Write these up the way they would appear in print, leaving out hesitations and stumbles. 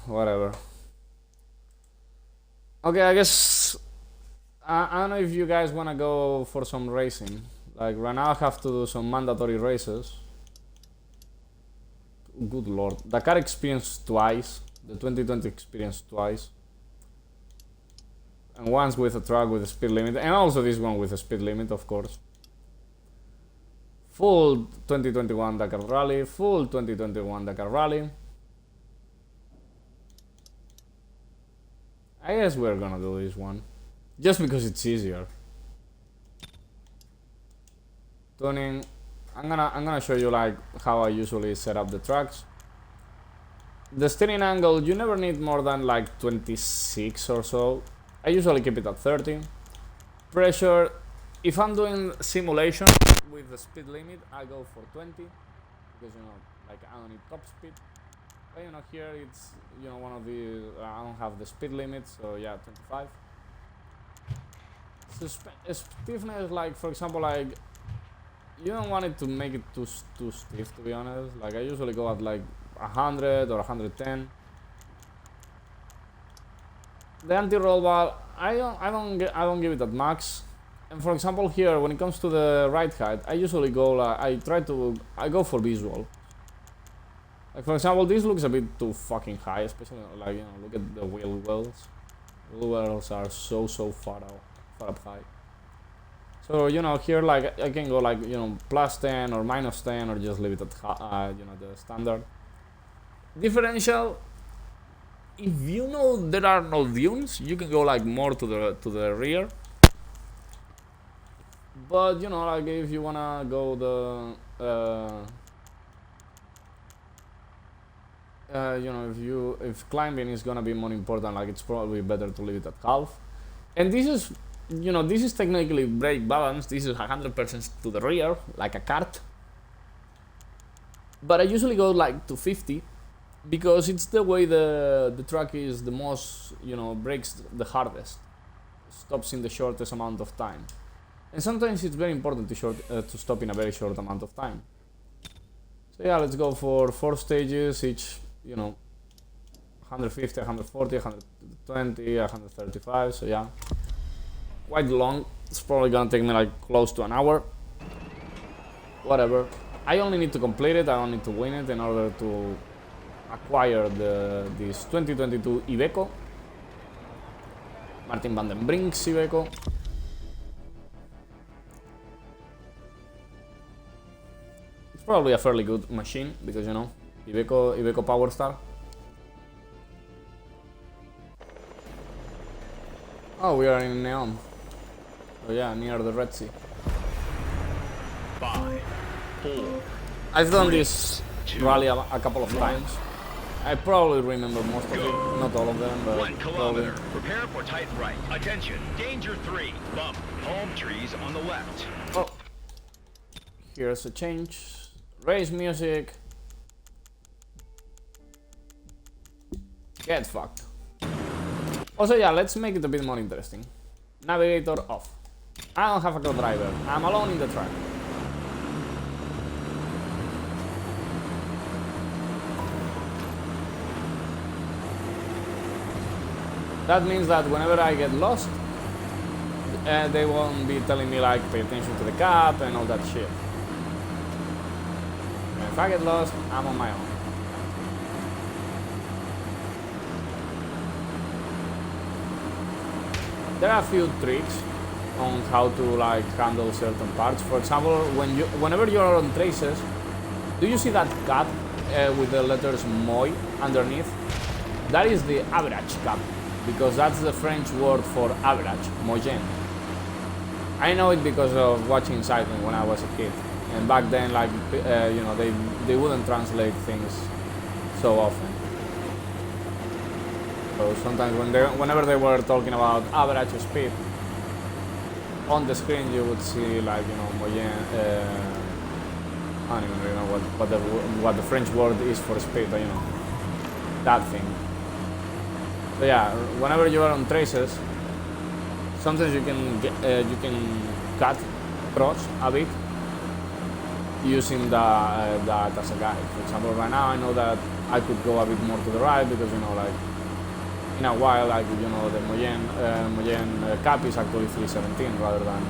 Whatever. Okay, I guess I don't know if you guys wanna go for some racing. Like right now, I have to do some mandatory races. Good lord, Dakar experience twice. The 2020 experience twice. And once with a truck with a speed limit, and also this one with a speed limit, of course. Full 2021 Dakar Rally, full 2021 Dakar Rally. I guess we're gonna do this one. Just because it's easier. Tuning. I'm gonna show you like how I usually set up the tracks. The steering angle, you never need more than like 26 or so. I usually keep it at 30. Pressure, if I'm doing simulation with the speed limit, I go for 20 because like I don't need top speed. But here it's one of the I don't have the speed limit, so yeah, 25. Stiffness, like for example, like you don't want it to make it too stiff, to be honest. Like I usually go at like 100 or 110. The anti-roll bar, I don't give it at max. And for example here, when it comes to the ride height, I usually go like I go for visual. Like for example, this looks a bit too fucking high, especially like look at the wheel wells. Wheel wells are so far up high. So here like I can go like plus 10 or minus 10 or just leave it at the standard. Differential, if there are no dunes, you can go like more to the rear. But like if you wanna go if climbing is gonna be more important, like it's probably better to leave it at half. And this is this is technically brake balance. This is 100% to the rear, like a kart. But I usually go like to 50 because it's the way the track is the most, brakes the hardest, stops in the shortest amount of time. And sometimes it's very important to stop in a very short amount of time. So yeah, let's go for 4 stages, each 150, 140, 120, 135, so yeah. Quite long, it's probably gonna take me like close to an hour. Whatever. I only need to complete it, I don't need to win it in order to acquire this 2022 Iveco. Martin van den Brink's Iveco. It's probably a fairly good machine because Iveco Power Star. Oh, we are in Neom. Oh yeah, near the Red Sea. 5, 4. I've done this rally a couple of times. I probably remember most of it, not all of them, but 1 kilometer. Prepare for tight right. Attention, danger 3. Bump. Palm trees on the left. Oh, here's a change. Race music. Get fucked. Also, yeah, let's make it a bit more interesting. Navigator off. I don't have a co-driver. I'm alone in the track. That means that whenever I get lost, they won't be telling me like pay attention to the cap and all that shit. And if I get lost, I'm on my own. There are a few tricks on how to like handle certain parts. For example, whenever you're on traces, do you see that cap with the letters MOI underneath? That is the average cap, because that's the French word for average, moyenne. I know it because of watching cycling when I was a kid, and back then, like they wouldn't translate things so often. So sometimes whenever they were talking about average speed, on the screen you would see like moyenne. I don't even remember what the French word is for speed, but that thing. So yeah, whenever you are on traces, sometimes you can cut across a bit using that as a guide. For example, right now I know that I could go a bit more to the right because, you know, like in a while, like, you know, the Moyenne cap is actually 317 rather than,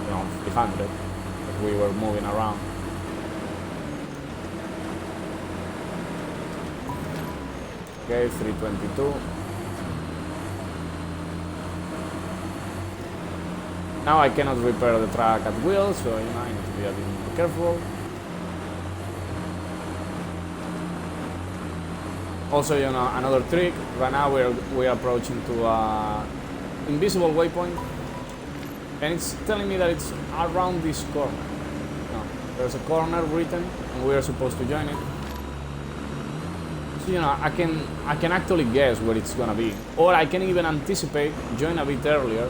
you know, 300 as we were moving around. Okay, 322. Now I cannot repair the track at will, so, you know, I need to be a bit more careful. Also, you know, another trick. Right now we're approaching to a invisible waypoint, and it's telling me that it's around this corner. You know, there's a corner written, and we are supposed to join it. So, you know, I can actually guess where it's gonna be, or I can even anticipate, join a bit earlier,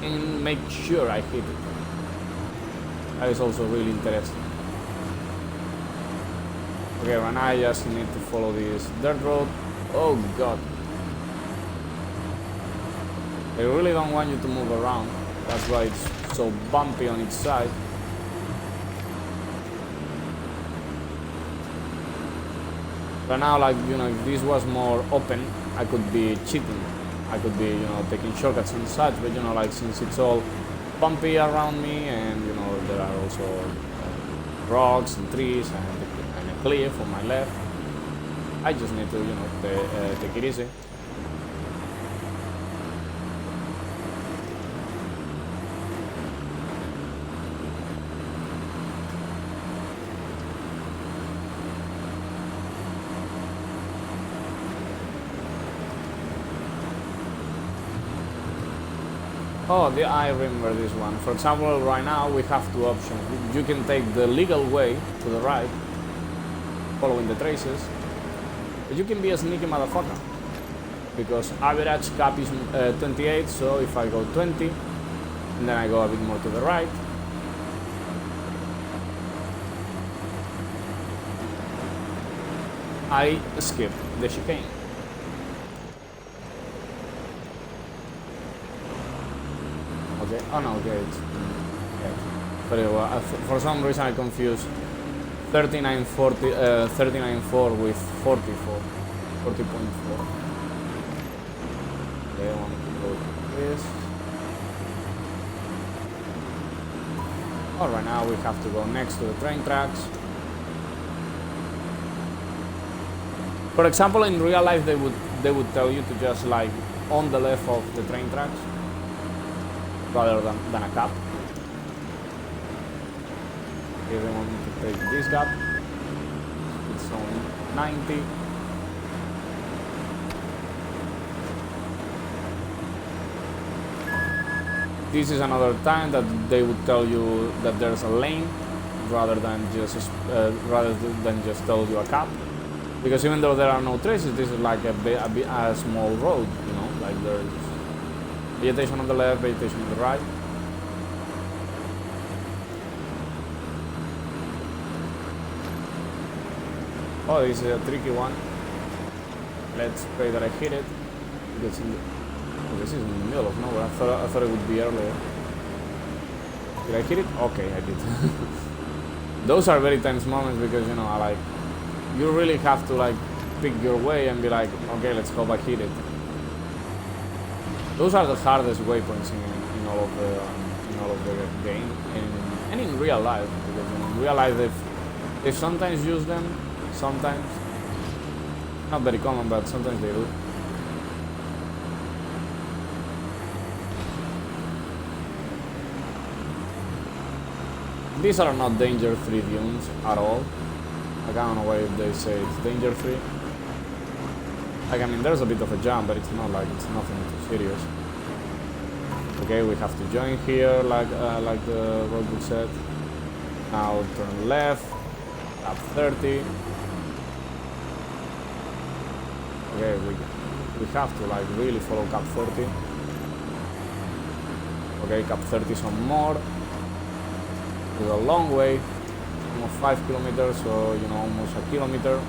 and make sure I hit it. That is also really interesting. Okay, right now I just need to follow this dirt road. Oh god. They really don't want you to move around. That's why it's so bumpy on each side. Right now, like, you know, if this was more open, I could be cheating. I could be, you know, taking shortcuts and such, but, you know, like, since it's all bumpy around me and, you know, there are also rocks and trees and a cliff on my left, I just need to, you know, take it easy. Oh, I remember this one. For example, right now we have two options. You can take the legal way to the right, following the traces, but you can be a sneaky motherfucker, because average cap is 28, so if I go 20, and then I go a bit more to the right, I skip the chicane. Okay. Oh no, okay. Okay. Very well. For some reason I confused 39.4 with 44. 40.4. Okay, I want to go to this. Alright, now we have to go next to the train tracks. For example, in real life they would tell you to just like on the left of the train tracks, rather than a gap. Here we want to take this gap. It's on 90. This is another time that they would tell you that there's a lane, rather than just tell you a cap. Because even though there are no traces, this is like a small road, you know, like there's vegetation on the left, vegetation on the right. Oh, this is a tricky one. Let's pray that I hit it. Because this is in the middle of nowhere. I thought it would be earlier. Did I hit it? Okay, I did. Those are very tense moments because, you know, you really have to like pick your way and be like, okay, let's hope I hit it. Those are the hardest waypoints in all of the game, and in real life, because in real life they've sometimes used them, sometimes not very common, but sometimes they do. These are not danger free dunes at all. I don't know why they say it's danger free. Like, I mean, there's a bit of a jump, but it's not like it's nothing too serious. Okay, we have to join here, like the roadbook said. Now turn left, up 30. Okay, we have to like really follow cap 30. Okay, cap 30 some more. It's a long way, almost 5 kilometers, so you know, almost a kilometer.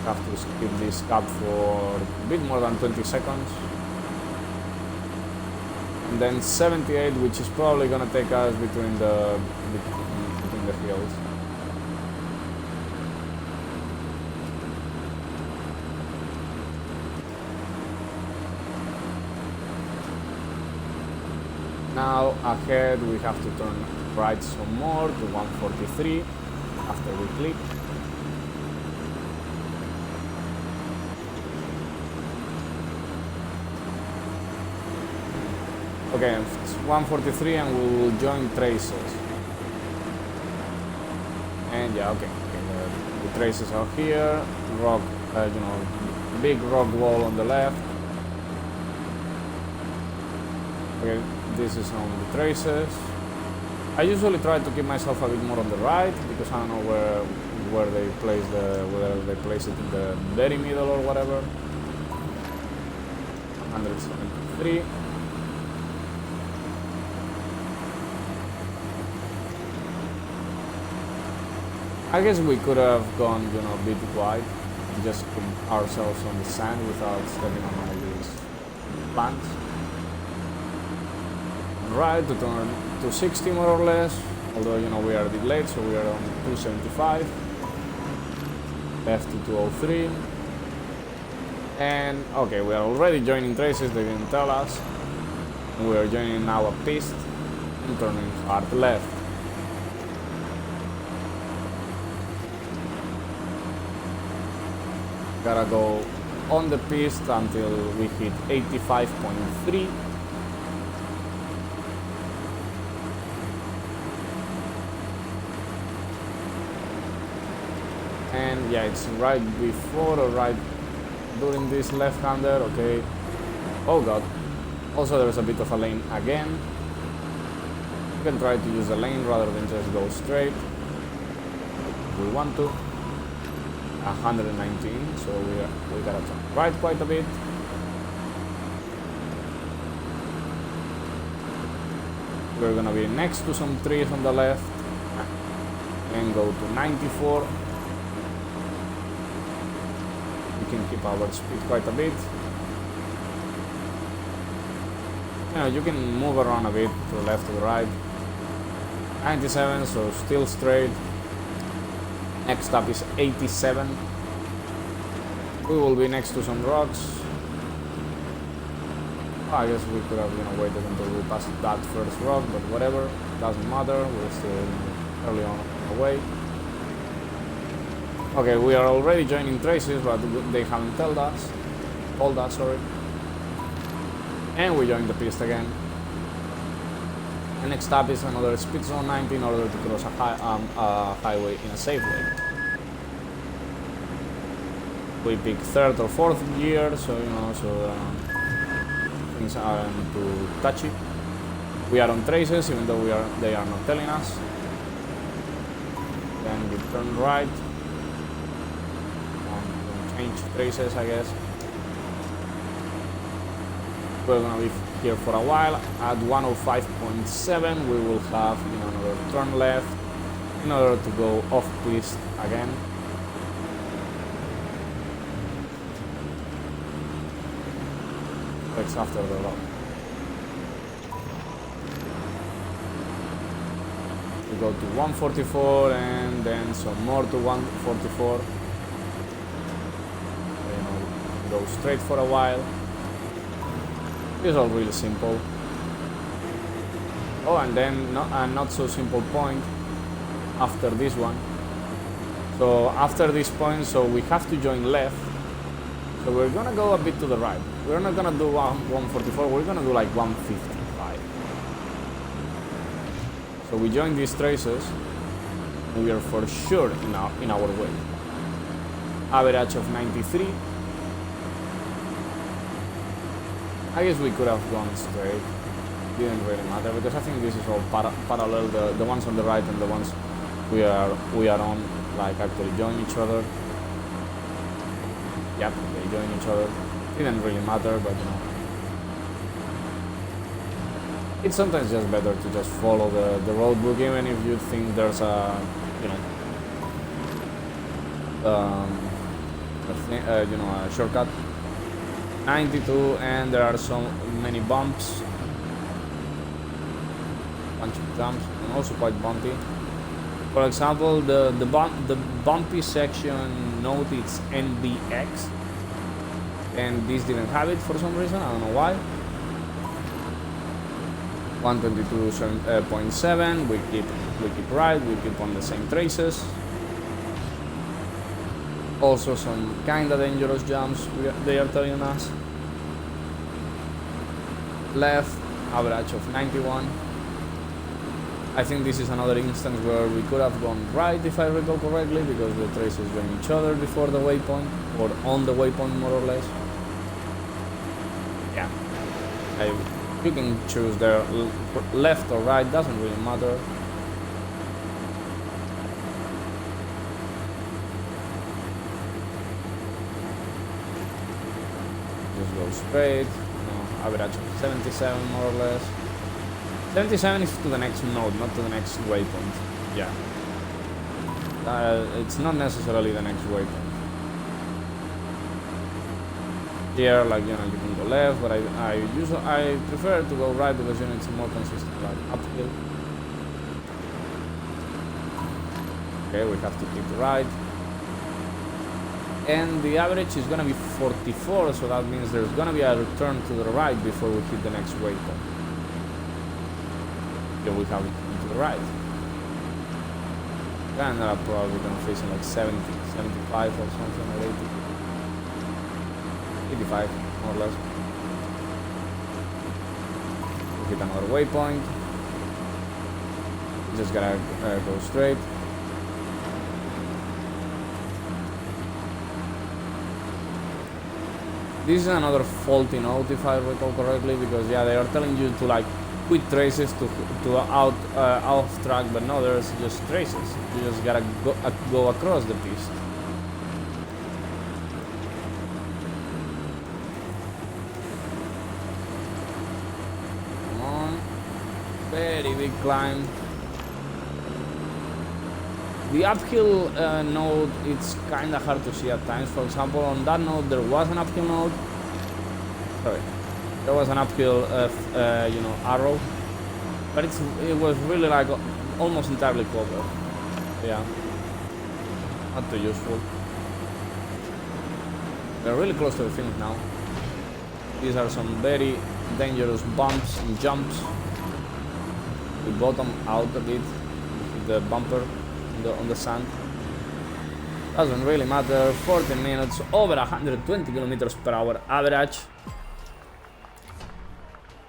Have to skip this cap for a bit more than 20 seconds. And then 78, which is probably gonna take us between the hills. now ahead we have to turn right some more to 143 after we clip. Okay, it's 143 and we will join traces. And yeah, okay, the traces are here. Rock, big rock wall on the left. Okay, this is on the traces. I usually try to keep myself a bit more on the right because I don't know where they place whether they place it in the very middle or whatever. 173. I guess we could have gone, a bit wide, just put ourselves on the sand without stepping on all these plants. Right to turn 260 more or less, although we are a bit late, so we are on 275. Left to 203. And okay, we are already joining traces, they didn't tell us. And we are joining now a piste and turning hard left. Gotta go on the piste until we hit 85.3. And yeah, it's right before or right during this left-hander, okay. Oh god. Also there's a bit of a lane again. You can try to use a lane rather than just go straight. If we want to. 119, so we gotta turn right quite a bit. We're gonna be next to some trees on the left and go to 94. We can keep our speed quite a bit. You can move around a bit to the left to the right. 97, so still straight. Next up is 87. We will be next to some rocks. I guess we could have waited until we passed that first rock, but whatever, doesn't matter. We're still early on the way. Okay, we are already joining traces, but they haven't told us. Sorry. And we join the piste again. And next up is another speed zone 90 in order to cross a highway in a safe way. We pick third or fourth gear, so things aren't too touchy. We are on traces, even though they are not telling us. Then we turn right. Change traces, I guess. We're gonna be here for a while. At 105.7 we will have another turn left in order to go off piste again. It's after the rock. We go to 144 and then some more to 144. Go straight for a while. It's all really simple. Oh, and then a not so simple point after this one. So after this point, so we have to join left. So we're gonna go a bit to the right. We're not gonna do 144, we're gonna do like 155. So we join these traces, and we are for sure in our way. Average of 93. I guess we could have gone straight. Didn't really matter because I think this is all parallel. The ones on the right and the ones we are on, like actually join each other. Yep, they join each other. Didn't really matter, but it's sometimes just better to just follow the road book, even if you think there's a a shortcut. 92, and there are so many bumps, bunch of jumps, and also quite bumpy. For example, the bumpy section, note it's NBX, and this didn't have it for some reason. I don't know why. 122.7. We keep right. We keep on the same traces. Also some kinda dangerous jumps they are telling us. Left, average of 91. I think this is another instance where we could have gone right, if I recall correctly, because the traces join each other before the waypoint, or on the waypoint more or less. Yeah, you can choose there, left or right, doesn't really matter. Just go straight, average of 77 more or less. 77 is to the next node, not to the next waypoint. Yeah. It's not necessarily the next waypoint. Here, like, you can go left, but I prefer to go right because, it's a more consistent ride. Uphill. Okay, we have to keep right. And the average is gonna be 44, so that means there's gonna be a return to the right before we hit the next waypoint. Here we have it to the right. And I'm probably gonna face in like 70, 75 or something like 80. 85, more or less. We hit another waypoint. Just gotta go straight. This is another faulty node, if I recall correctly, because yeah, they are telling you to like quit traces to off track, but no, there's just traces. You just gotta go across the piste. Come on, very big climb. The uphill node, it's kind of hard to see at times. For example, on that node there was an uphill node. Sorry. There was an uphill, arrow, but it was really like almost entirely covered. Yeah, not too useful. We're really close to the finish now. These are some very dangerous bumps and jumps. We bottom out a bit with the bumper on the sand. Doesn't really matter. 14 minutes, over 120 kilometers per hour average.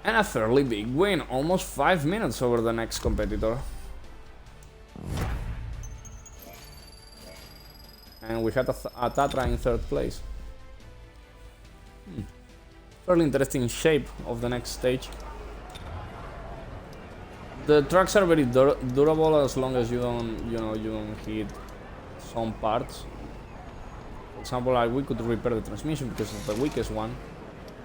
And a fairly big win, almost 5 minutes over the next competitor. And we had a Tatra in 3rd place. Fairly interesting shape of the next stage. The tracks are very durable as long as you don't hit some parts. For example, like we could repair the transmission because it's the weakest one.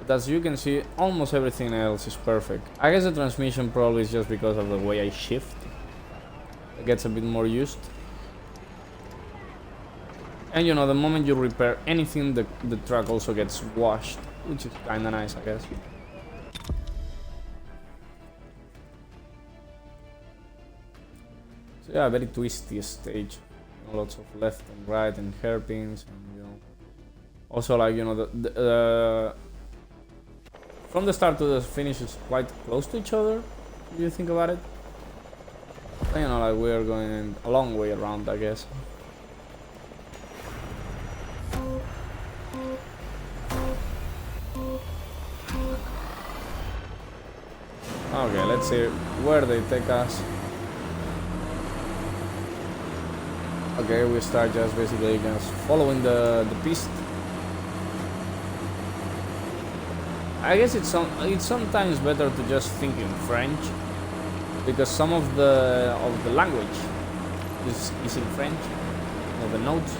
But as you can see, almost everything else is perfect. I guess the transmission probably is just because of the way I shift. It gets a bit more used. And the moment you repair anything, the track also gets washed, which is kinda nice, I guess. So yeah, very twisty stage. Lots of left and right and hairpins, and also like from the start to the finish is quite close to each other, if you think about it. And, like we're going a long way around, I guess. Okay, let's see where they take us. Okay, we start just basically just following the piste. I guess it's sometimes better to just think in French, because some of the language is in French, the notes.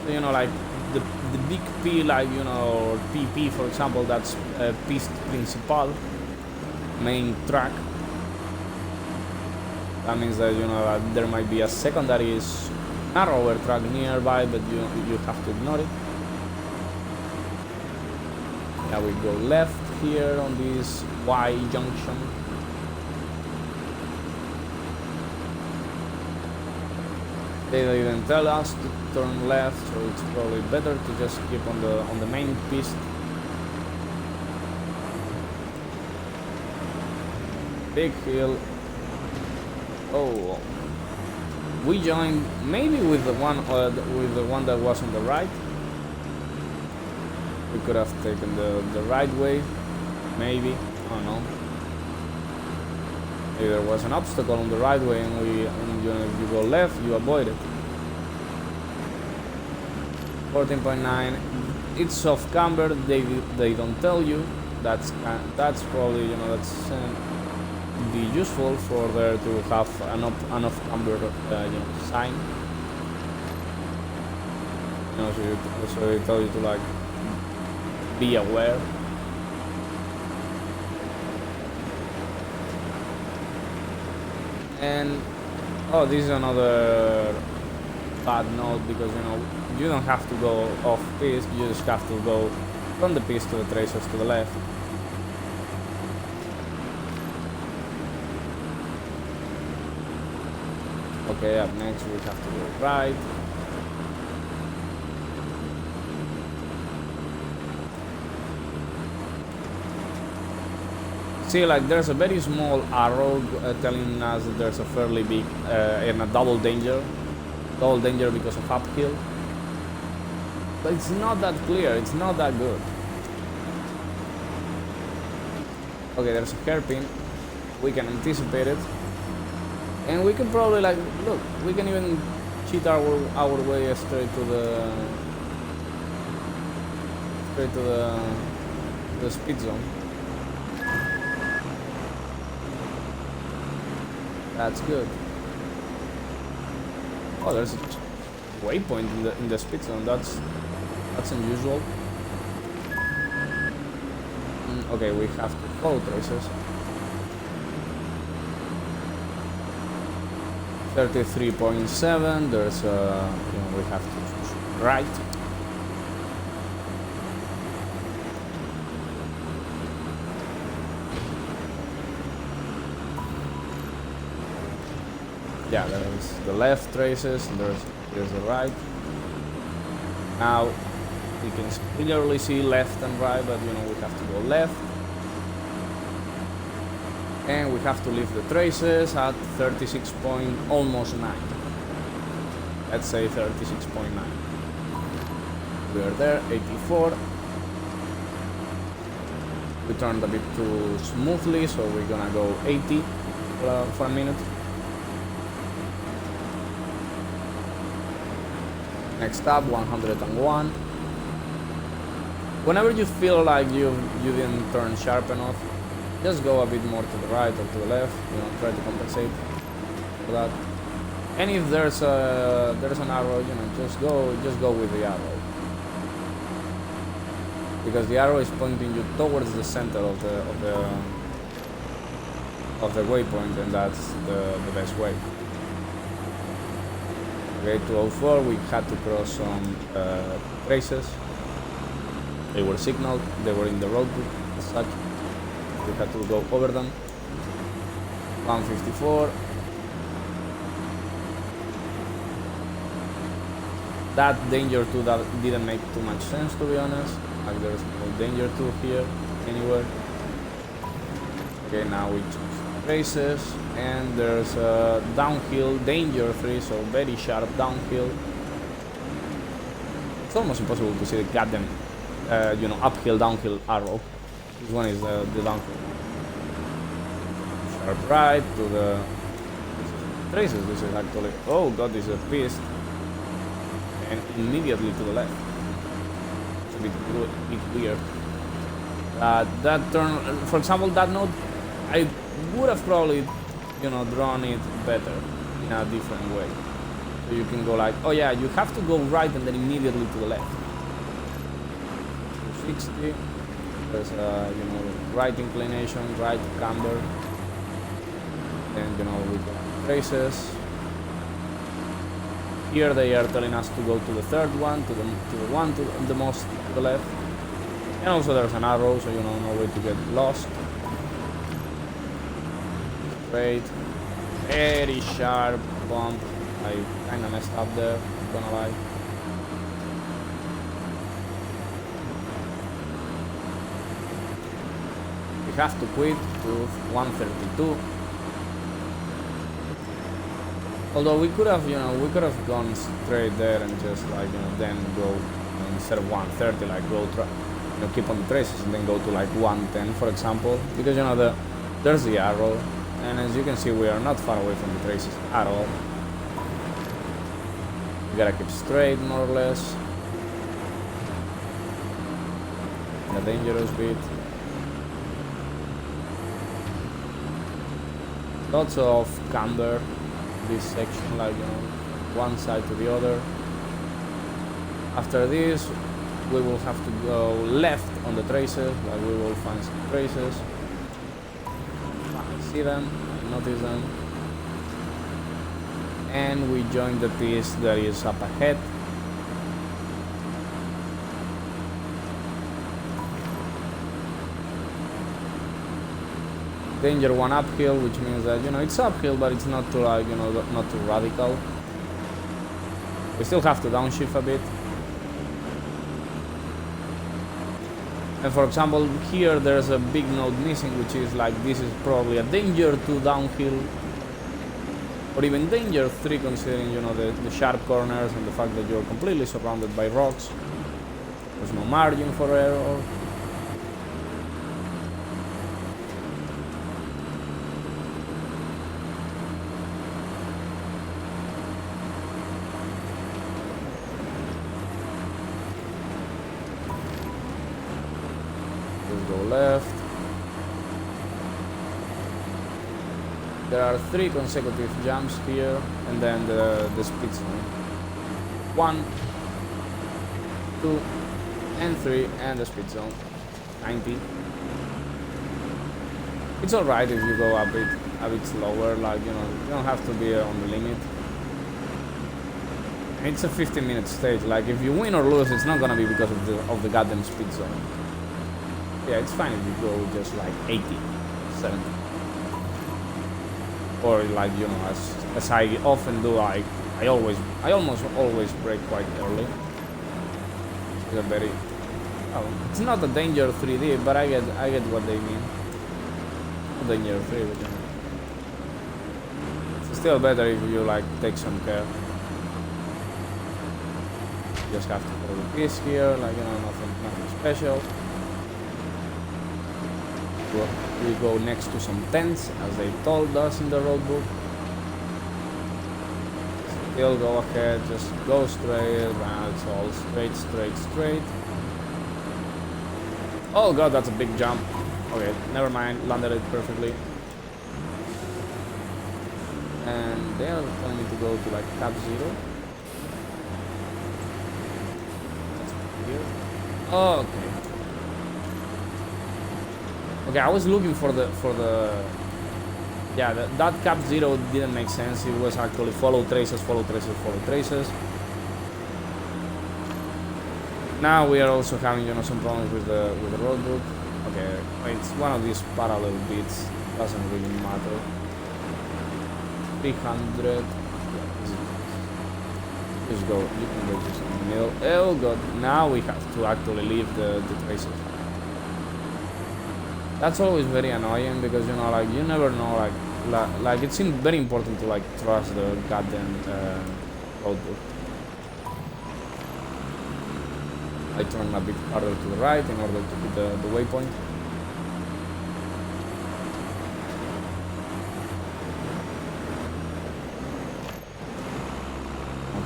So, like the big P, like or PP for example, that's piste principal, main track. That means that that there might be a secondary narrower track nearby, but you have to ignore it. Now we go left here on this Y junction. They didn't tell us to turn left, so it's probably better to just keep on the main piste. Big hill. Oh, we joined maybe with the one that was on the right. We could have taken the right way, maybe. I don't know. Maybe there was an obstacle on the right way, and if you go left, you avoid it. 14.9. It's soft camber. They don't tell you. That's probably be useful for there to have an off camber sign. So they tell you to like be aware. And oh, this is another bad note, because you don't have to go off piste, you just have to go from the piste to the tracers to the left. Okay, up next we have to go right. See, like there's a very small arrow telling us that there's a fairly big and a double danger because of uphill. But it's not that clear, it's not that good. Okay, there's a hairpin. We can anticipate it. And we can probably look, we can even cheat our way straight to the speed zone. That's good. Oh, there's a waypoint in the speed zone. That's unusual. Okay, we have to follow traces. 33.7. There's we have to choose right. Yeah, there's the left traces, and there's the right. Now we can clearly see left and right, but we have to go left. And we have to leave the traces at 36 point almost 9. Let's say 36.9. We are there, 84. We turned a bit too smoothly, so we're gonna go 80 for a minute. Next up, 101. Whenever you feel like you didn't turn sharp enough, just go a bit more to the right or to the left. Try to compensate for that. And if there's an arrow, just go with the arrow, because the arrow is pointing you towards the center of the waypoint, and that's the best way. Okay, 204, we had to cross some traces. They were signaled, they were in the roadbook as such. We had to go over them. 154. That danger 2 that didn't make too much sense, to be honest. Like there's no danger 2 here anywhere. Okay, now we choose traces, and there's a downhill danger 3, so very sharp downhill. It's almost impossible to see the goddamn uphill downhill arrow. This one is the downhill. Sharp right to the traces. This is actually, oh god, this is a piste, and immediately to the left. It's a bit weird. That turn, for example, that note, I would have probably drawn it better in a different way. So you can go like, oh yeah, you have to go right and then immediately to the left. 260. There's right inclination, right camber, and with the traces. Here they are telling us to go to the third one, to the one to the most to the left, and also there's an arrow, so no way to get lost. Straight, very sharp bump. I kinda messed up there, not gonna lie. we have to quit to 132. Although we could have, we could have gone straight there and just like, then go instead of 130, like go keep on the traces and then go to like 110, for example, because there's the arrow, and as you can see, we are not far away from the traces at all. We gotta keep straight, more or less. In a dangerous bit. Lots of camber. This section, like one side to the other. After this, we will have to go left on the traces, like we will find some traces. I see them, I notice them, and we join the piece that is up ahead. Danger 1 uphill, which means that it's uphill, but it's not too like not too radical. We still have to downshift a bit. And for example, here there's a big node missing, which is like this is probably a danger 2 downhill, or even danger 3, considering the sharp corners and the fact that you're completely surrounded by rocks. There's no margin for error. Left. There are 3 consecutive jumps here, and then the speed zone. 1, 2, and 3, and the speed zone. 90. It's alright if you go a bit slower, like you don't have to be on the limit. It's a 15-minute stage. Like if you win or lose, it's not gonna be because of the goddamn speed zone. Yeah, it's fine if you go just like 80, 70. Or like, as I often do, like, I almost always brake quite early. It's a very, it's not a danger 3D, but I get what they mean. Not danger 3, but it's still better if you like take some care. You just have to put the piece here, like, nothing special. We go next to some tents, as they told us in the roadbook. Still go ahead, just go straight, and it's all straight. Oh god, that's a big jump. Okay, never mind, landed it perfectly. And they are telling me to go to like cap 0. Here. Okay. Okay, I was looking for the yeah, that cap 0 didn't make sense. It was actually follow traces. Now we are also having some problems with the roadbook. Okay, it's one of these parallel bits, doesn't really matter. 300. Just go. You can go just in the middle. Oh god! Now we have to actually leave the traces. That's always very annoying because like you never know, like it's very important to like trust the goddamn roadbook. I turn a bit harder to the right in order to hit the waypoint.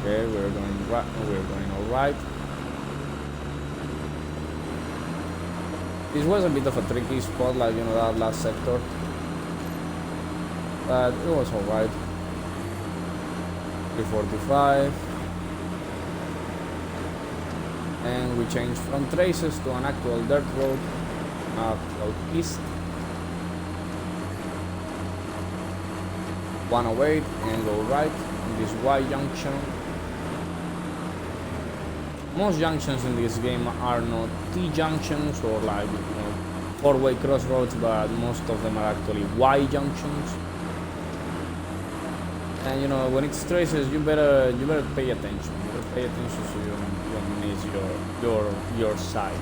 Okay, we're going right. We're going all right. This was a bit of a tricky spot, like that last sector, but it was alright. 345, and we changed from traces to an actual dirt road, out east. 108 and go right in this Y junction. Most junctions in this game are not T-junctions or like four-way crossroads, but most of them are actually Y junctions. And when it's traces, you better pay attention. You better pay attention so you don't miss your side.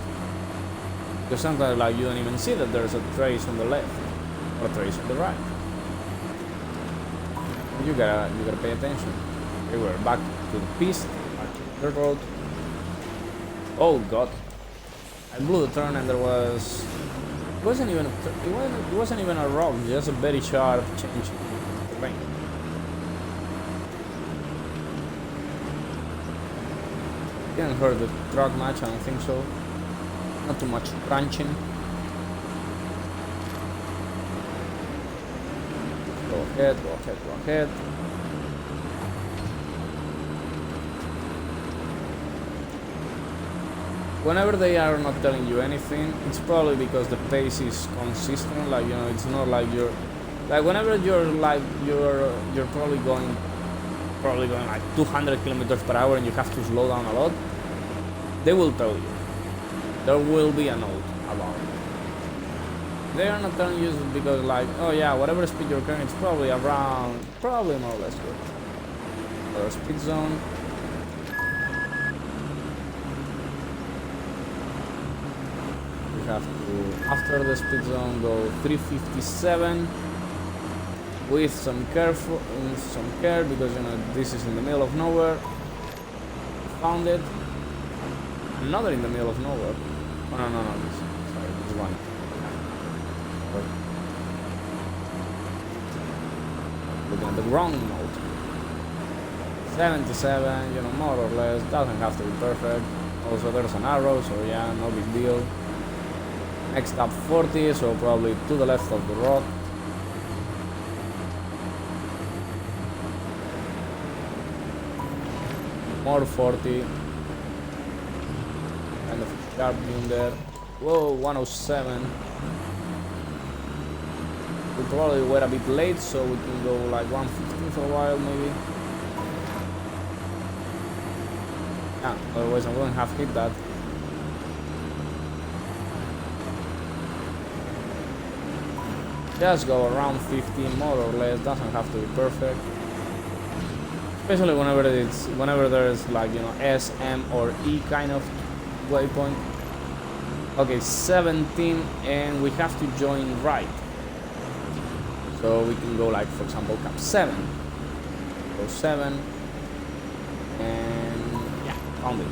Because sometimes like you don't even see that there's a trace on the left or a trace on the right. You gotta pay attention. Okay, we're back to the piste, back to the dirt road. Oh god! I blew the turn and there was. It wasn't even a rock, just a very sharp change in terrain. Didn't hurt the truck much, I don't think so. Not too much crunching. Go ahead, go ahead, go ahead. Whenever they are not telling you anything, it's probably because the pace is consistent. Like, you know, it's not like you're like whenever you're probably going like 200 kilometers per hour and you have to slow down a lot. They will tell you. There will be a note about it. They are not telling you because like, oh yeah, whatever speed you're carrying, it's probably more or less good. Or speed zone. We have to, after the speed zone, go 357 with some care because, you know, this is in the middle of nowhere. Found it. Another in the middle of nowhere. Oh no, this one. Looking at the wrong note. 77, you know, more or less, doesn't have to be perfect. Also there's an arrow, so yeah, no big deal. Next up 40, so probably to the left of the rock. More 40. Kind of sharp in there. Whoa, 107. We probably were a bit late, so we can go like 115 for a while, maybe. Yeah, otherwise I wouldn't have hit that. Just go around 15 more or less, doesn't have to be perfect. Especially whenever there's like, you know, S, M or E kind of waypoint. Okay, 17 and we have to join right. So we can go like, for example, cap 7. Go 7 and yeah, found it.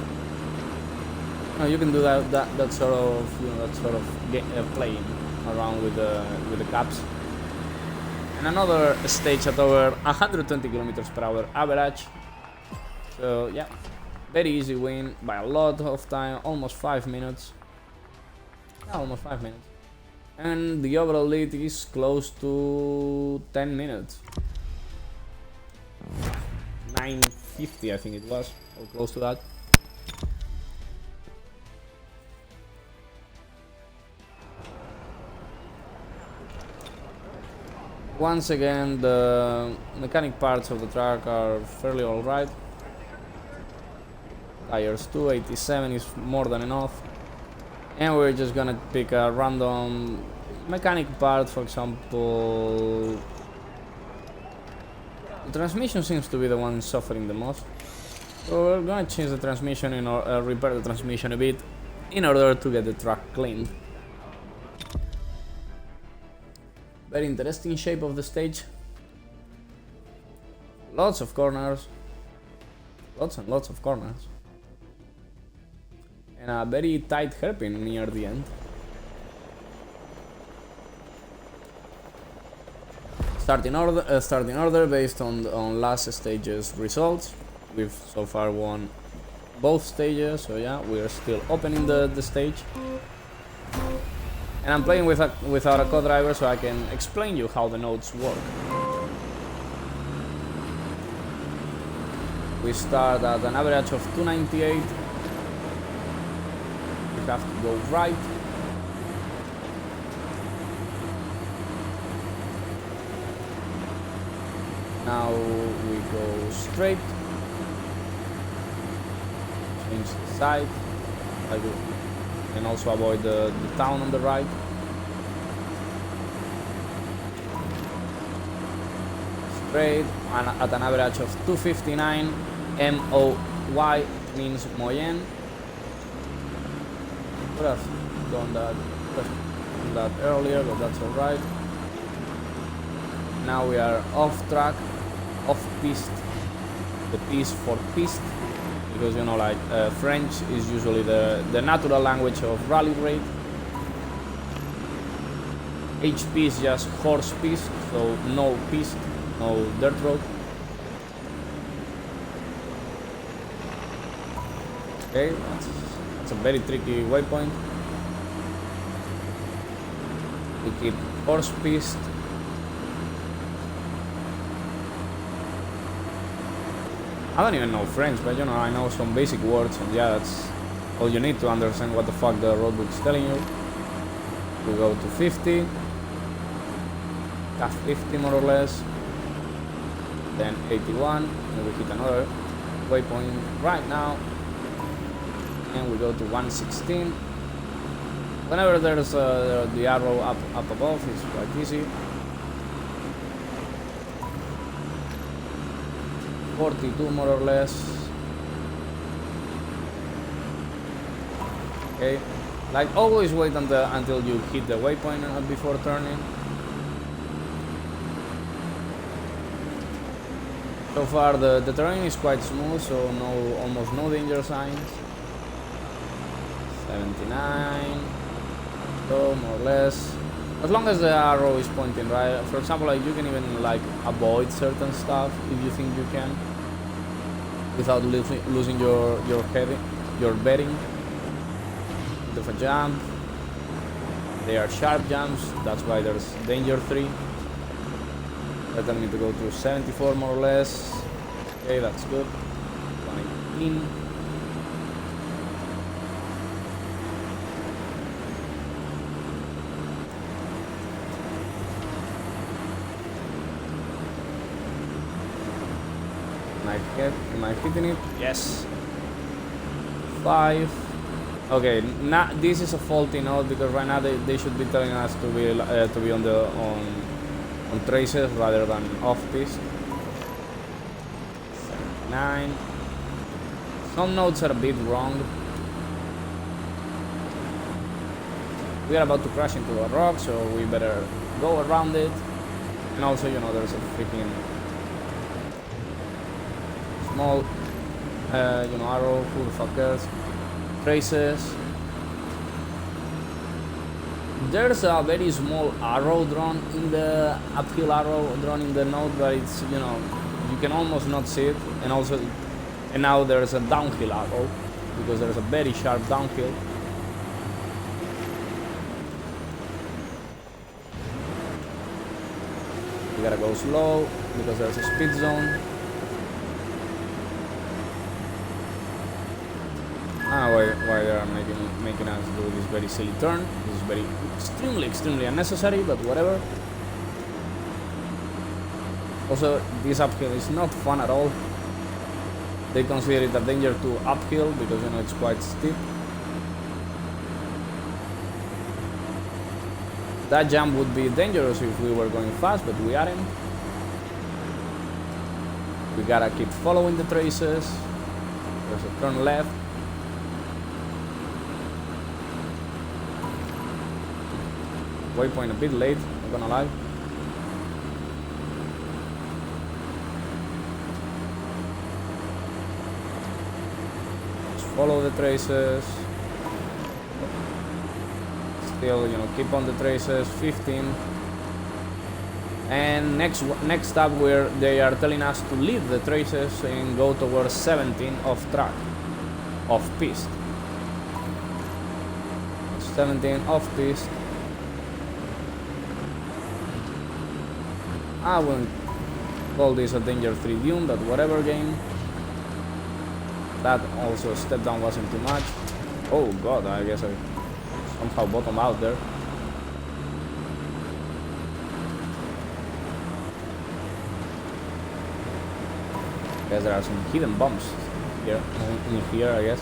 No, you can do that sort of, you know, playing around with the caps. And another stage at over 120 kilometers per hour average. So yeah, very easy win by a lot of time, almost 5 minutes. Yeah, almost 5 minutes. And the overall lead is close to 10 minutes. 9:50 I think it was, or close to that. Once again, the mechanic parts of the truck are fairly alright. Tires 287 is more than enough. And we're just gonna pick a random mechanic part, for example. The transmission seems to be the one suffering the most. So we're gonna change the transmission or repair the transmission a bit in order to get the truck cleaned. Very interesting shape of the stage. Lots of corners. Lots and lots of corners. And a very tight hairpin near the end. Starting order based on last stage's results. We've so far won both stages, so yeah, we are still opening the stage. And I'm playing without a co-driver, so I can explain you how the notes work. We start at an average of 298. We have to go right. Now we go straight. Change the side. And also avoid the town on the right. Straight and at an average of 259. MOY means moyen. done that earlier, but that's alright. Now we are off track, off piste. The piste for piste, because you know, like French is usually the natural language of rally raid. HP is just horse piste, so no piste, no dirt road. Okay, that's a very tricky waypoint. We keep horse piste. I don't even know French, but you know, I know some basic words, and yeah, that's all you need to understand what the fuck the roadbook is telling you. We go to 50, cut 50 more or less, then 81, and we hit another waypoint right now, and we go to 116. Whenever there's the arrow up above, it's quite easy. 42 more or less. Okay, like always wait until you hit the waypoint before turning. So far the terrain is quite smooth, so almost no danger signs. 79, so more or less. As long as the arrow is pointing right. For example, like you can even like avoid certain stuff if you think you can, without losing your bearing. Of a jump. They are sharp jumps, that's why there's danger 3. They're telling me to go to 74 more or less. Okay, that's good. 118. Am I hitting it? Yes. 5. Okay, now this is a faulty node, because right now they should be telling us to be on traces rather than off piste. 79. Some nodes are a bit wrong. We are about to crash into a rock, so we better go around it. And also, you know, there's a freaking small, you know, arrow. Who the fuck cares? Traces. There's a very small arrow drawn in the uphill arrow drawn in the node, but it's, you know, you can almost not see it. And now there's a downhill arrow, because there's a very sharp downhill. You gotta go slow because there's a speed zone. Why they are making us do this very silly turn. This is very extremely unnecessary, but whatever. Also, this uphill is not fun at all. They consider it a danger to uphill because, you know, it's quite steep. That jump would be dangerous if we were going fast, but we aren't. We gotta keep following the traces. There's a turn left. Waypoint a bit late, not gonna lie. Just follow the traces. Still, you know, keep on the traces. 15. And next up, where they are telling us to leave the traces and go towards 17 off track, off piste. 17 off piste. I wouldn't call this a danger 3 dune, but whatever game. That also step down wasn't too much. Oh god, I guess I somehow bottomed out there. Guess there are some hidden bumps here, in here, I guess.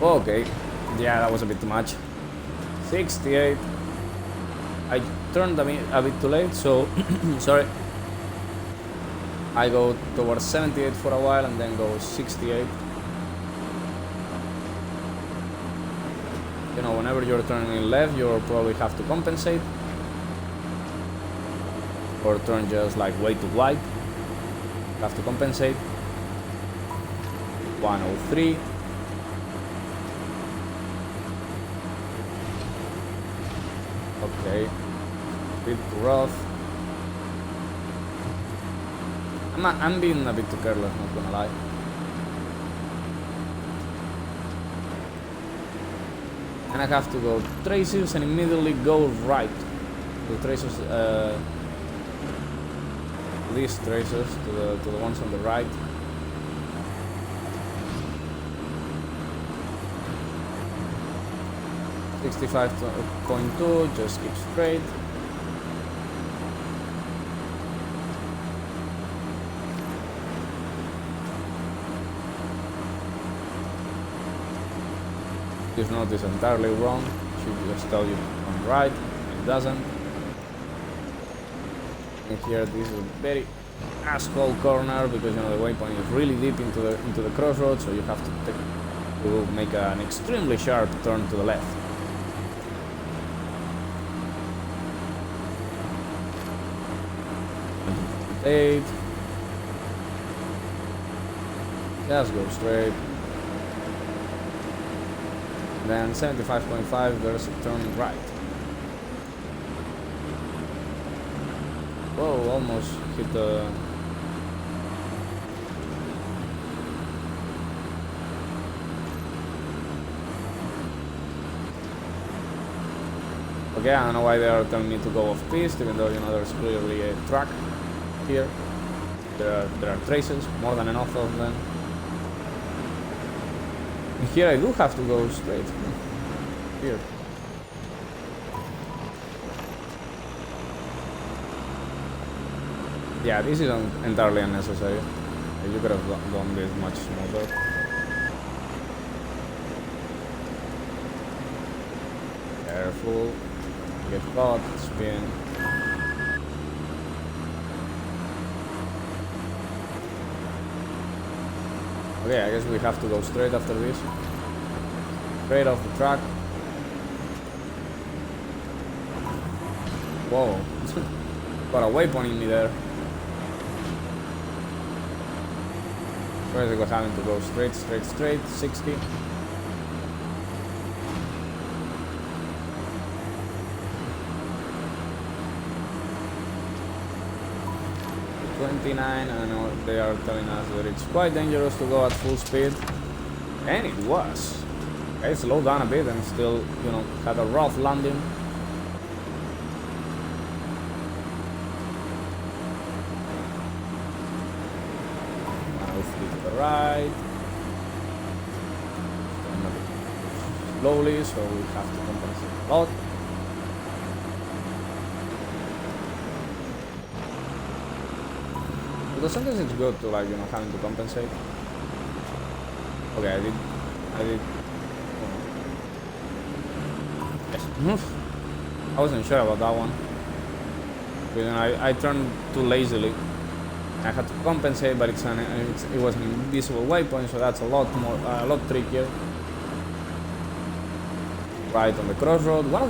Okay, yeah, that was a bit too much. 68. I turned a bit too late, so sorry. I go towards 78 for a while and then go 68. You know, whenever you're turning left, you'll probably have to compensate. Or turn just like way too wide. Have to compensate. 103. Okay. Bit too rough. I'm being a bit too careless, not gonna lie. And I have to go traces and immediately go right. The traces, these traces to the ones on the right. .2, just keep straight. This note is entirely wrong. It should just tell you on the right. It doesn't. And here this is a very asshole corner because you know the waypoint is really deep into the crossroads, so you have to make an extremely sharp turn to the left. 8. Just go straight. Then 75.5, there's a turn right. Whoa, almost hit the... Okay, I don't know why they are telling me to go off piste, even though you know there's clearly a track here. There are traces, more than enough of them. And here I do have to go straight. Here. Yeah, this is entirely unnecessary. You could have done this much smoother. Careful. Get caught, spin. Okay, I guess we have to go straight after this. Straight off the track. Whoa. Got a waypoint in me there. First I was having to go straight, 60. 29, I know they are telling us that it's quite dangerous to go at full speed, and it was. Okay, slow down a bit and still, you know, had a rough landing. Now flip to the right. Slowly, so we have to compensate a lot. But sometimes it's good to, like, you know, having to compensate. Okay, I did. Yes. I wasn't sure about that one. But, you know, I turned too lazily. I had to compensate, but it was an invisible waypoint, so that's a lot trickier. Right on the crossroad, one of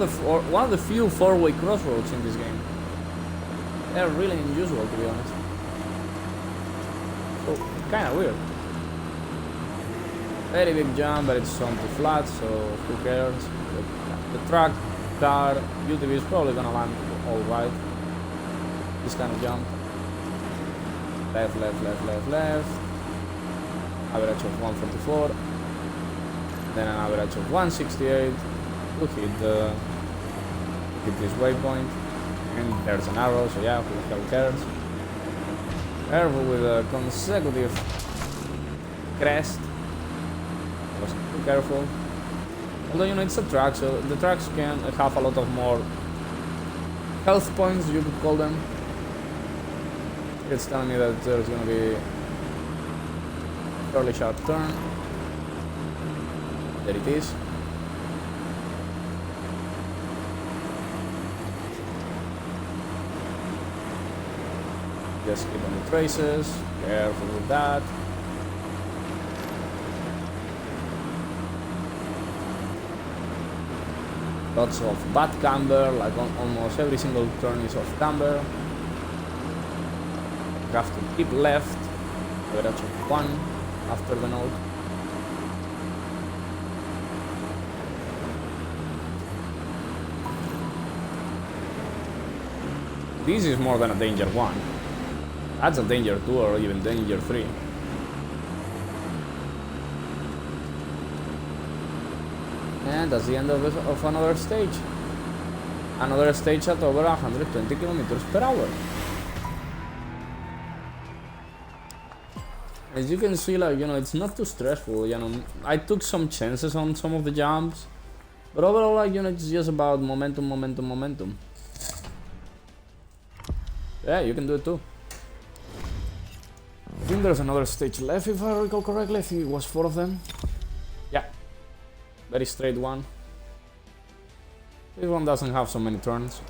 the few four-way crossroads in this game. They're really unusual, to be honest. So, kind of weird. Very big jump, but it's on too flat, so who cares? The truck, car, UTV is probably gonna land alright. This kind of jump. Left. Average of 144. Then an average of 168. To hit this waypoint. And there's an arrow, so yeah, who cares? Careful with a consecutive crest. Was too careful. Although, you know, it's a track, so the tracks can have a lot of more health points, you could call them. It's telling me that there's gonna be a fairly sharp turn. There it is. Just keep on the traces, careful with that. Lots of bad camber, like almost every single turn is off camber. You have to keep left, average of 1 after the node. This is more than a danger 1. That's a danger 2 or even danger 3. And that's the end of another stage. Another stage at over 120 kilometers per hour. As you can see, like, it's not too stressful, I took some chances on some of the jumps, but overall, like, it's just about momentum. Yeah, you can do it too. I think there's another stage left, if I recall correctly. I think it was 4 of them. Yeah. Very straight one. This one doesn't have so many turns.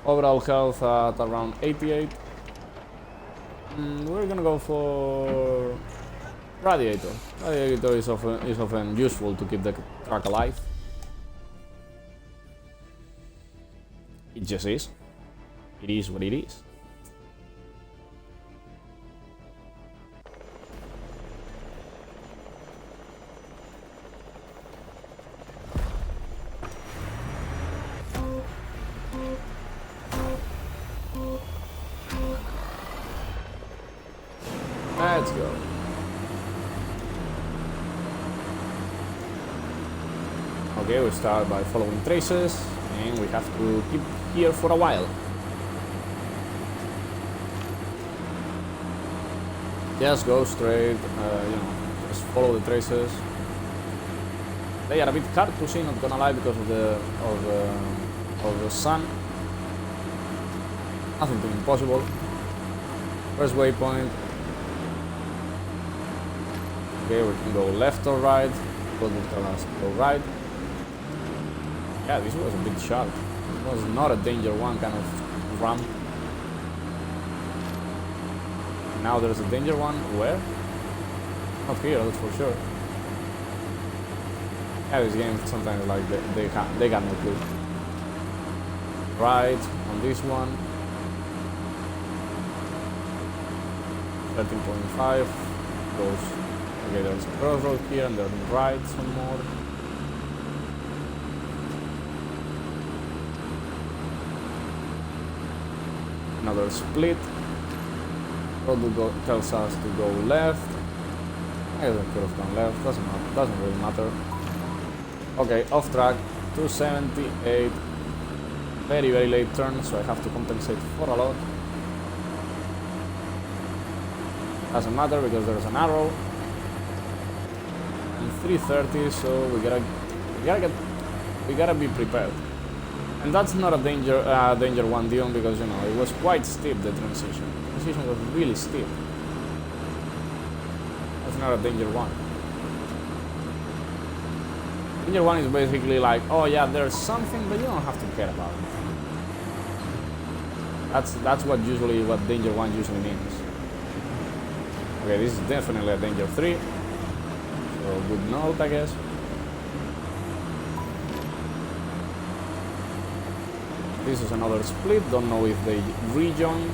Overall health at around 88. We're gonna go for Radiator. Radiator is often useful to keep the track alive. It just is. It is what it is. Let's go. Okay, we start by following traces, and we have to keep here for a while. Just go straight, just follow the traces. They are a bit hard to see, not gonna lie, because of the sun. Nothing too impossible. First waypoint. Okay, we can go left or right. What will tell us to go right? Yeah, this was a bit sharp. It was not a danger 1 kind of ramp. Now there's a danger 1. Where? Not here, that's for sure. Yeah, this game sometimes like they got no clue. Right on this one. 13.5 goes. Okay, there's a crossroad here, and then right some more. Another split. Roadbook tells us to go left. I guess I could have gone left. Doesn't really matter. Okay, off track. 278. Very, very late turn, so I have to compensate for a lot. Doesn't matter because there's an arrow. And 330, so we gotta be prepared. And that's not a danger 1 Dion, because it was quite steep, the transition. The transition was really steep. That's not a danger 1. Danger 1 is basically like, oh yeah, there's something, but you don't have to care about it. That's what danger 1 usually means. Okay, this is definitely a danger 3. So good note, I guess. This is another split. Don't know if they rejoin.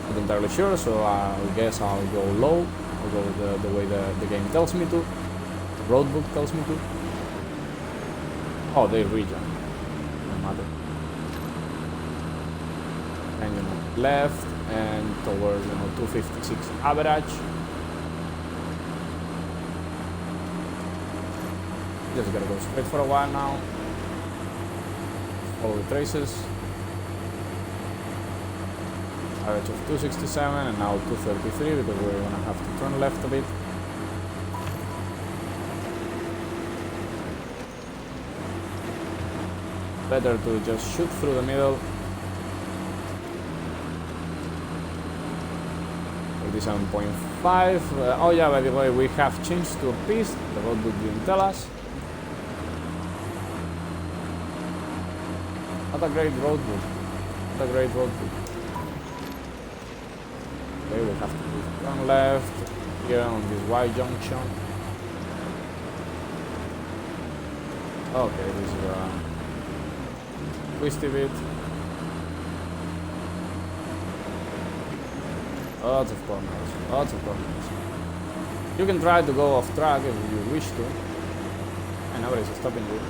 Not entirely sure, so I guess I'll go low. I'll go the way the game tells me to. The roadbook tells me to. Oh, they rejoin. No matter. And left and towards 256 average. Just gotta go straight for a while now. Follow the traces. Average of 267 and now 233 because we're gonna have to turn left a bit. Better to just shoot through the middle. 37.5. Oh yeah, by the way, we have changed to a piste. The roadbook didn't tell us. Not a great roadbook. Not a great roadbook. Okay, we have to turn left here on this Y junction. Okay, this is a twisty bit. Lots of corners, lots of corners. You can try to go off track if you wish to, and nobody's stopping you.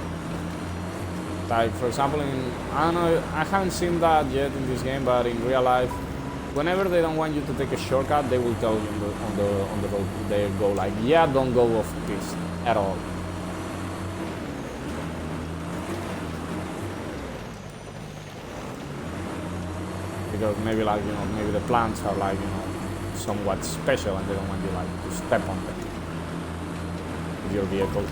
Like for example, I don't know, I haven't seen that yet in this game, but in real life, whenever they don't want you to take a shortcut, they will tell you on the road. They go like, yeah, don't go off piste at all. Because maybe like, you know, maybe the plants are like, you know, somewhat special and they don't want you like to step on them with your vehicle.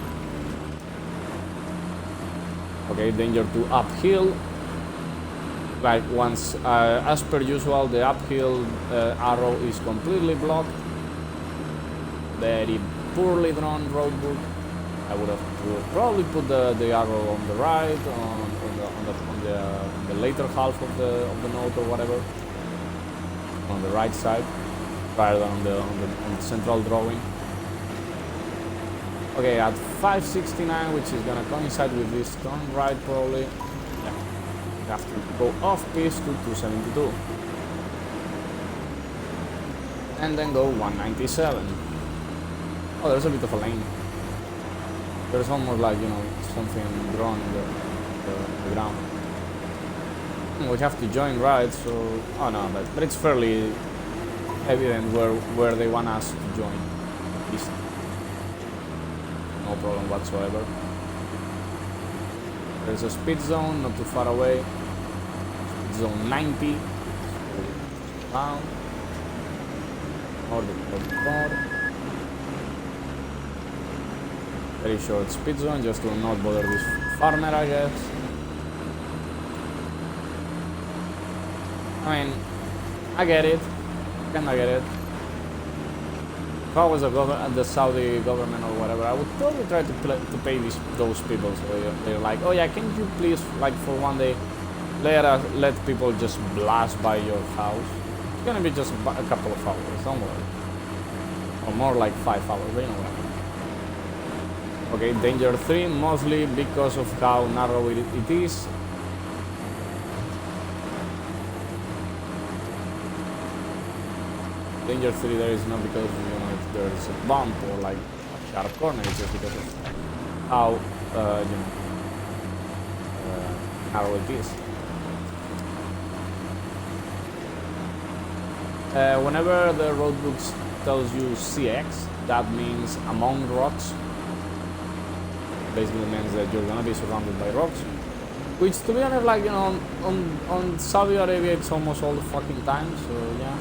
Okay, danger to uphill. Like once, as per usual, the uphill arrow is completely blocked. Very poorly drawn roadbook. I would have probably put the arrow on the right, on the later half of the note or whatever, on the right side, rather than on the central drawing. Okay, at 569, which is gonna coincide with this turn right probably. Yeah, you have to go off piste to 272, and then go 197. Oh, there's a bit of a lane. There's almost like, you know, something drawn in the ground. We have to join right, so oh no, but it's fairly evident where they want us to join. East. No problem whatsoever. There's a speed zone not too far away. Speed zone 90. Down. More. Very short speed zone, just to not bother this farmer, I guess. I mean, I get it. Kinda get it. If I was the Saudi government or whatever, I would totally try to pay those people. So they're like, oh yeah, can you please, like for one day, let people just blast by your house? It's gonna be just a couple of hours, don't worry. Or more like 5 hours, but you know what I mean. Okay, danger 3, mostly because of how narrow it is. Danger 3 there is not because, you know, if there's a bump or like a sharp corner, it's just because of how, you know, narrow it is. Whenever the roadbook tells you CX, that means among rocks. Basically means that you're gonna be surrounded by rocks, which to be honest, like, you know, on Saudi Arabia it's almost all the fucking time, so yeah,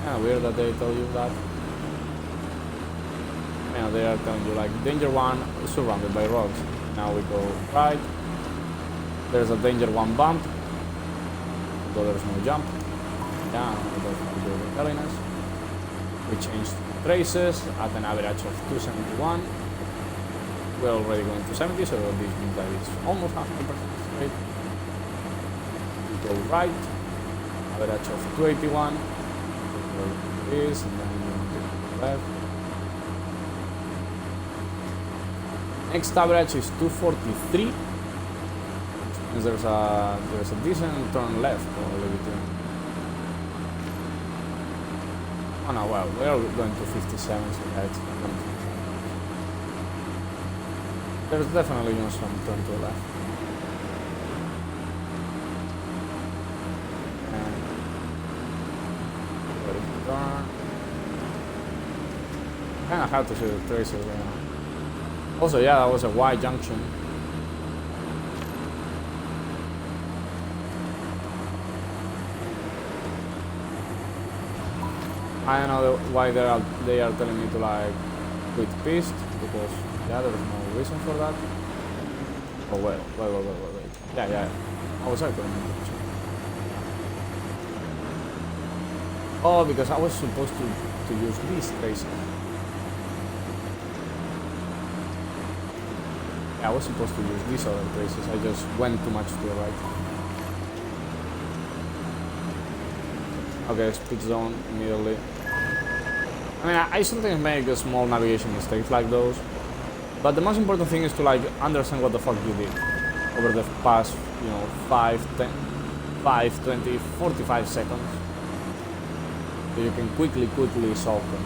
kind of weird that they tell you that. You know, they are telling you like danger 1 surrounded by rocks. Now we go right, there's a danger 1 bump, though there's no jump. Yeah, that's telling us. We changed traces at an average of 271. We're already going to 70, so this means that it's almost 100% straight. We go right, average of 281. This, and then we go left. Next average is 243. Which means there's a decent turn left probably between. Oh no, well, we're going to 57, so that's there's definitely, you know, some turn to the left. And what is the turn? Kind of hard to see the traces right now. Also, yeah, that was a Y junction. I don't know why they are telling me to like quit piste, because yeah, there's no reason for that. Oh wait. Yeah. I was actually meant to check. Oh, because I was supposed to use these traces. Yeah, I was supposed to use these other traces. I just went too much to the right. Okay, speed zone immediately. I mean, I sometimes make a small navigation mistakes like those. But the most important thing is to like understand what the fuck you did over the past, you know, 5, 10, 5, 20, 45 seconds. So you can quickly solve them.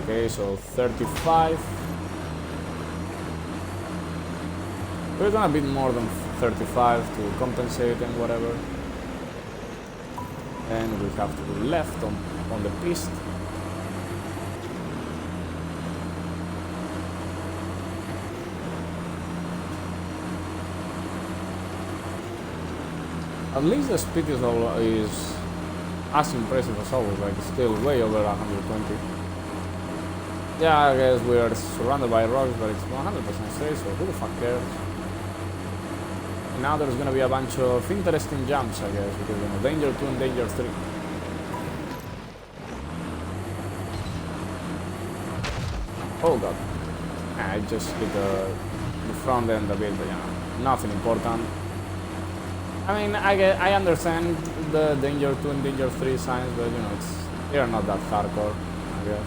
Okay, so 35. We're gonna beat more than 35 to compensate and whatever. And we have to go left on the piste. At least the speed is as impressive as always, like still way over 120. Yeah, I guess we are surrounded by rocks, but it's 100% safe, so who the fuck cares? And now there's gonna be a bunch of interesting jumps, I guess, because you know, danger 2 and danger 3. Oh god. I just hit the front end a bit, but yeah, nothing important. I mean, I understand the danger 2 and danger 3 signs, but you know, they're not that hardcore, I guess.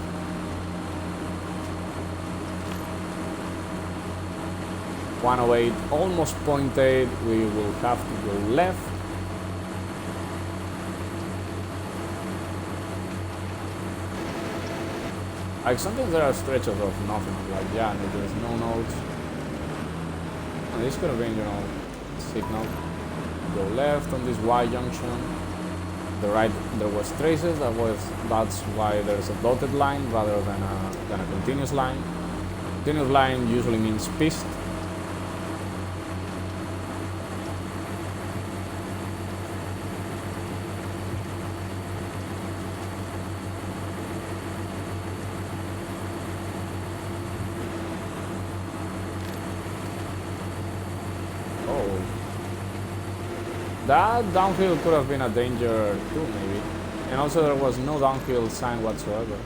.108, almost .8, we will have to go left. Like sometimes there are stretches of nothing, like yeah, there's no notes. And this could have been, you know, signal. Go left on this Y junction. The right there was traces. That's why there's a dotted line rather than a continuous line. Continuous line usually means piste. That downhill could have been a danger too, maybe. And also there was no downhill sign whatsoever.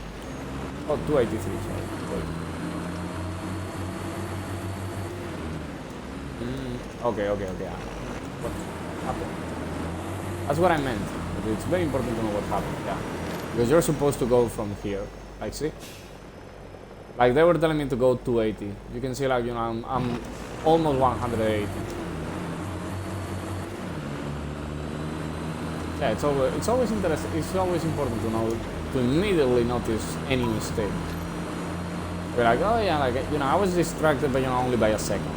Oh, 283, sorry. Okay. What happened? That's what I meant. It's very important to know what happened, yeah. Because you're supposed to go from here. Like, see? Like, they were telling me to go 280. You can see, like, you know, I'm almost 180. Yeah, it's always interesting. It's always important to know, to immediately notice any mistake. You're like, oh yeah, like, you know, I was distracted, but you know, only by a second.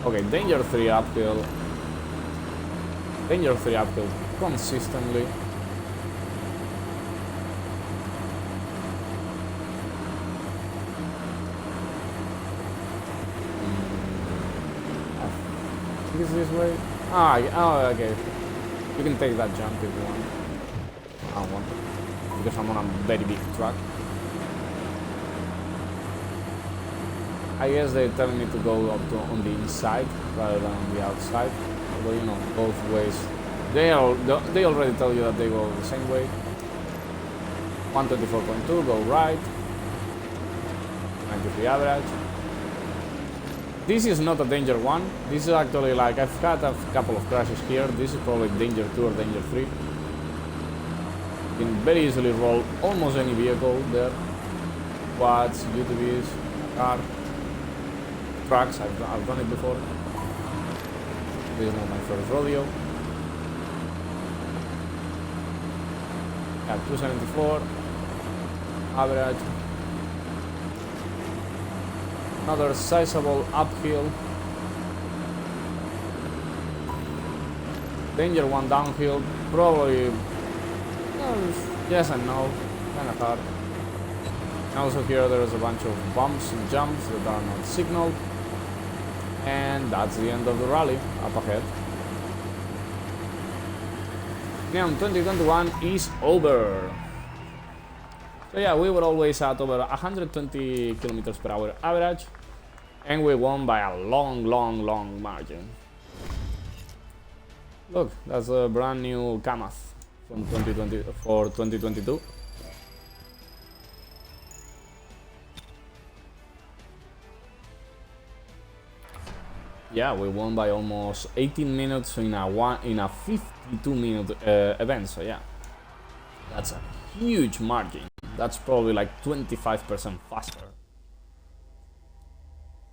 Okay, danger 3 uphill. Danger 3 uphill consistently. I think it's this way. Oh, okay. You can take that jump if you want. I don't want it, because I'm on a very big truck. I guess they're telling me to go up to on the inside rather than on the outside. Although, you know, both ways. They already tell you that they go the same way. 124.2, go right. 93 average. This is not a danger 1. This is actually like, I've had a couple of crashes here. This is probably danger 2 or danger 3. You can very easily roll almost any vehicle there. Quads, UTVs, car, trucks, I've done it before. This is not my first rodeo. Yeah, 274 average. Another sizable uphill. Danger 1 downhill. Probably, yes and no, kind of hard. And also here there's a bunch of bumps and jumps that are not signaled. And that's the end of the rally, up ahead. Neom 2021 is over. So yeah, we were always at over 120 kilometers per hour average, and we won by a long margin. Look, that's a brand new Kamath from 2020 for 2022. Yeah, we won by almost 18 minutes in a 52-minute event. So yeah, that's a huge margin. That's probably like 25% faster.